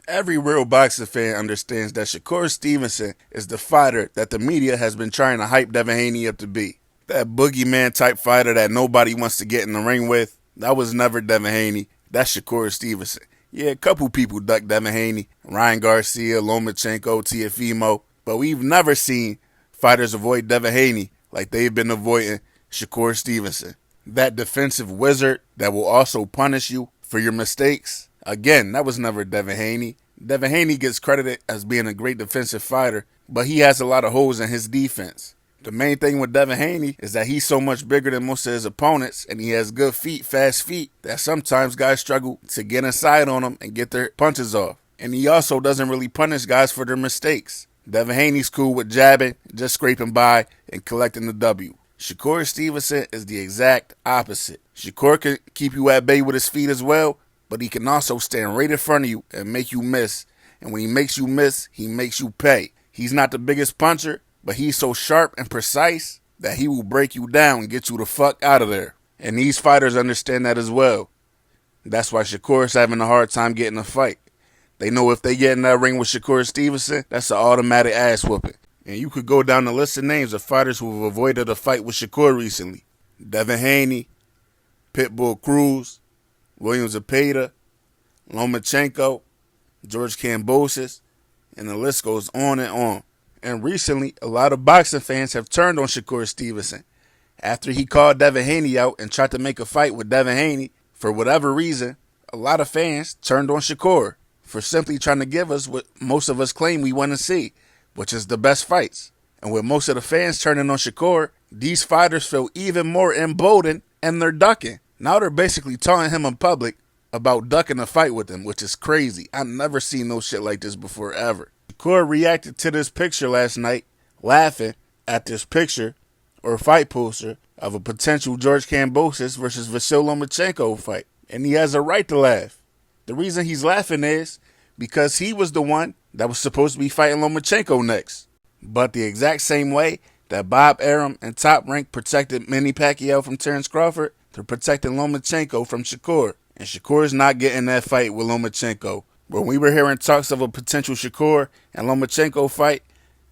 Every real boxing fan understands that Shakur Stevenson is the fighter that the media has been trying to hype Devin Haney up to be. That boogeyman type fighter that nobody wants to get in the ring with, that was never Devin Haney. That's Shakur Stevenson. Yeah, a couple people ducked Devin Haney, Ryan Garcia, Lomachenko, Tiafimo, but we've never seen fighters avoid Devin Haney like they've been avoiding Shakur Stevenson. That defensive wizard that will also punish you for your mistakes. Again, that was never Devin Haney. Devin Haney gets credited as being a great defensive fighter, but he has a lot of holes in his defense. The main thing with Devin Haney is that he's so much bigger than most of his opponents, and he has good feet, fast feet, that sometimes guys struggle to get inside on him and get their punches off. And he also doesn't really punish guys for their mistakes. Devin Haney's cool with jabbing, just scraping by, and collecting the W. Shakur Stevenson is the exact opposite. Shakur can keep you at bay with his feet as well, but he can also stand right in front of you and make you miss. And when he makes you miss, he makes you pay. He's not the biggest puncher, but he's so sharp and precise that he will break you down and get you the fuck out of there. And these fighters understand that as well. That's why Shakur's having a hard time getting a fight. They know if they get in that ring with Shakur Stevenson, that's an automatic ass whooping. And you could go down the list of names of fighters who have avoided a fight with Shakur recently. Devin Haney, Pitbull Cruz, William Zepeda, Lomachenko, George Kambosos, and the list goes on and on. And recently, a lot of boxing fans have turned on Shakur Stevenson. After he called Devin Haney out and tried to make a fight with Devin Haney, for whatever reason, a lot of fans turned on Shakur for simply trying to give us what most of us claim we want to see, which is the best fights. And with most of the fans turning on Shakur, these fighters feel even more emboldened and they're ducking. Now they're basically taunting him in public about ducking a fight with him, which is crazy. I've never seen no shit like this before, ever. Shakur reacted to this picture last night, laughing at this picture or fight poster of a potential George Kambosos versus Vasyl Lomachenko fight. And he has a right to laugh. The reason he's laughing is because he was the one that was supposed to be fighting Lomachenko next. But the exact same way that Bob Arum and Top Rank protected Manny Pacquiao from Terrence Crawford, they're protecting Lomachenko from Shakur. And Shakur's not getting that fight with Lomachenko. When we were hearing talks of a potential Shakur and Lomachenko fight,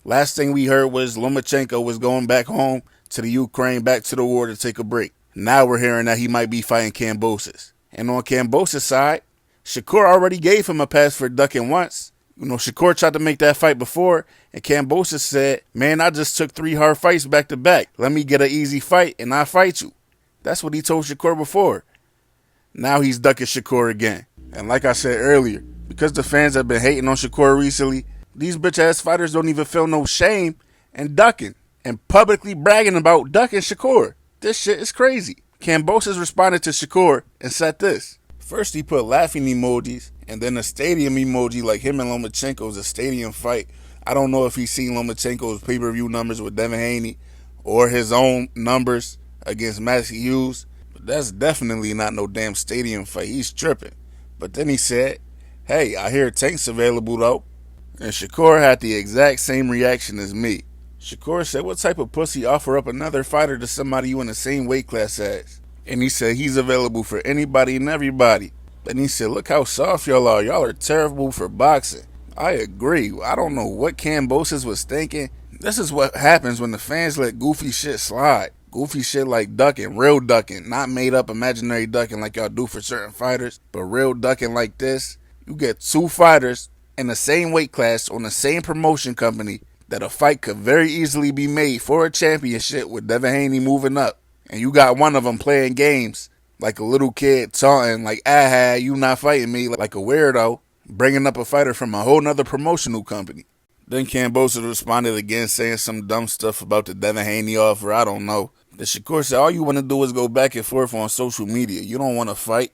last thing we heard was Lomachenko was going back home to the Ukraine, back to the war to take a break. Now we're hearing that he might be fighting Kambosos. And on Kambosos' side, Shakur already gave him a pass for ducking once. Shakur tried to make that fight before, and Kambosos said, "Man, I just took 3 hard fights back to back. Let me get an easy fight, and I'll fight you." That's what he told Shakur before. Now he's ducking Shakur again. And like I said earlier, because the fans have been hating on Shakur recently, these bitch-ass fighters don't even feel no shame in ducking and publicly bragging about ducking Shakur. This shit is crazy. Kambosos responded to Shakur and said this. First he put laughing emojis and then a stadium emoji like him and Lomachenko's a stadium fight. I don't know if he's seen Lomachenko's pay-per-view numbers with Devin Haney or his own numbers against Maxi Hughes, but that's definitely not no damn stadium fight. He's tripping. But then he said, "Hey, I hear Tank's available though." And Shakur had the exact same reaction as me. Shakur said, "What type of pussy offer up another fighter to somebody you in the same weight class as?" And he said he's available for anybody and everybody. And he said, "Look how soft y'all are. Y'all are terrible for boxing." I agree. I don't know what Kambosos was thinking. This is what happens when the fans let goofy shit slide. Goofy shit like ducking, real ducking, not made up imaginary ducking like y'all do for certain fighters, but real ducking like this. You get 2 fighters in the same weight class on the same promotion company that a fight could very easily be made for a championship with Devin Haney moving up. And you got one of them playing games like a little kid taunting like, "Ah, you not fighting me," like a weirdo, bringing up a fighter from a whole nother promotional company. Then Kambosos responded again saying some dumb stuff about the Devin Haney offer. I don't know. The Shakur said, "All you want to do is go back and forth on social media. You don't want to fight.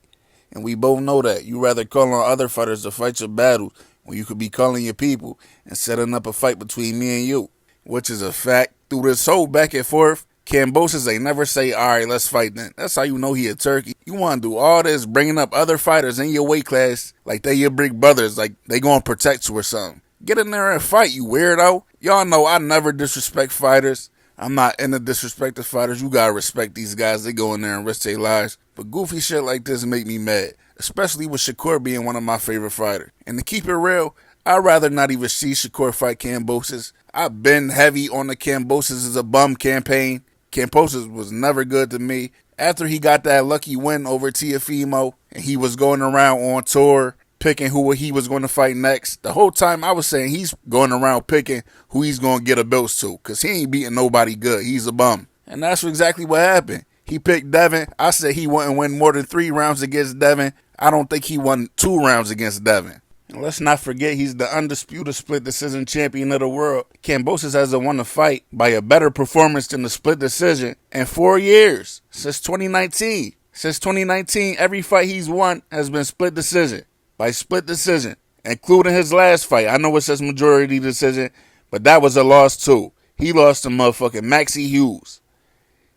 And we both know that. You rather call on other fighters to fight your battles when you could be calling your people and setting up a fight between me and you." Which is a fact. Through this whole back and forth, Kambosos ain't never say, "All right, let's fight then." That's how you know he a turkey. You want to do all this, bringing up other fighters in your weight class like they your big brothers, like they gonna protect you or something. Get in there and fight, you weirdo. Y'all know I never disrespect fighters. I'm not into disrespecting fighters. You gotta respect these guys. They go in there and risk their lives. But goofy shit like this make me mad. especially with Shakur being one of my favorite fighters. And to keep it real, I'd rather not even see Shakur fight Kambosos. I've been heavy on the Kambosos is a bum campaign. Kambosos was never good to me. After he got that lucky win over Teofimo, and he was going around on tour picking who he was going to fight next, the whole time I was saying he's going around picking who he's going to get a belts to, because he ain't beating nobody good. He's a bum. And that's exactly what happened. He picked Devin. I said he wouldn't win more than 3 rounds against Devin. I don't think he won 2 rounds against Devin. And let's not forget he's the undisputed split decision champion of the world. Kambosos hasn't won a fight by a better performance than the split decision in 4 years, since 2019. Since 2019, every fight he's won has been split decision. By split decision, including his last fight. I know it says majority decision, but that was a loss too. He lost to motherfucking Maxi Hughes.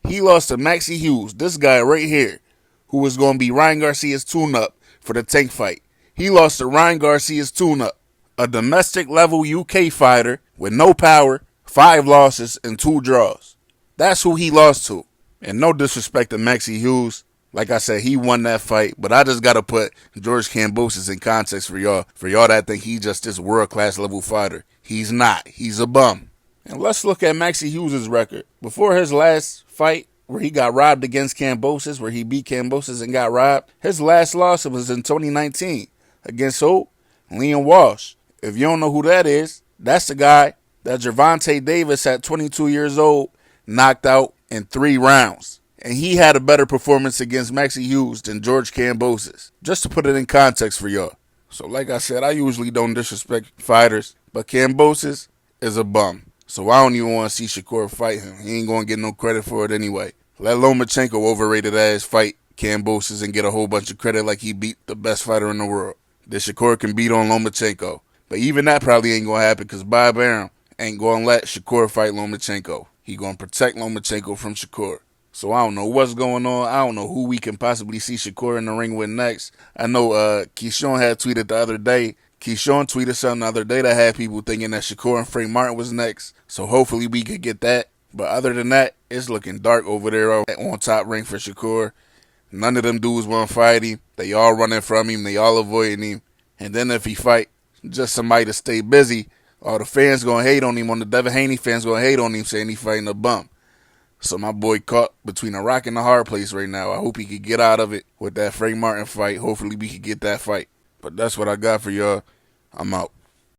He lost to Maxi Hughes, this guy right here, who was going to be Ryan Garcia's tune-up for the Tank fight. He lost to Ryan Garcia's tune-up, a domestic-level UK fighter with no power, 5 losses, and 2 draws. That's who he lost to. And no disrespect to Maxi Hughes. Like I said, he won that fight, but I just got to put George Kambosos in context for y'all. For y'all that think he's just this world-class level fighter. He's not. He's a bum. And let's look at Maxi Hughes' record. Before his last fight, where he got robbed against Kambosos, where he beat Kambosos and got robbed, his last loss was in 2019. Against who? Leon Walsh. If you don't know who that is, that's the guy that Gervonta Davis at 22 years old knocked out in 3 rounds. And he had a better performance against Maxi Hughes than George Kambosos. Just to put it in context for y'all. So like I said, I usually don't disrespect fighters, but Kambosos is a bum. So I don't even want to see Shakur fight him. He ain't going to get no credit for it anyway. Let Lomachenko overrated ass fight Kambosos and get a whole bunch of credit like he beat the best fighter in the world. That Shakur can beat on Lomachenko. But even that probably ain't going to happen because Bob Arum ain't going to let Shakur fight Lomachenko. He going to protect Lomachenko from Shakur. So I don't know what's going on. I don't know who we can possibly see Shakur in the ring with next. I know Keyshawn had tweeted the other day. Keyshawn tweeted something the other day that had people thinking that Shakur and Frank Martin was next. So hopefully we could get that. But other than that, it's looking dark over there on top rank for Shakur. None of them dudes want to fight him. They all running from him. They all avoiding him. And then if he fight just somebody to stay busy, all the fans going to hate on him. On the Devin Haney fans going to hate on him saying he fighting a bum. So my boy caught between a rock and a hard place right now. I hope he could get out of it with that Frank Martin fight. Hopefully we could get that fight. But that's what I got for y'all. I'm out.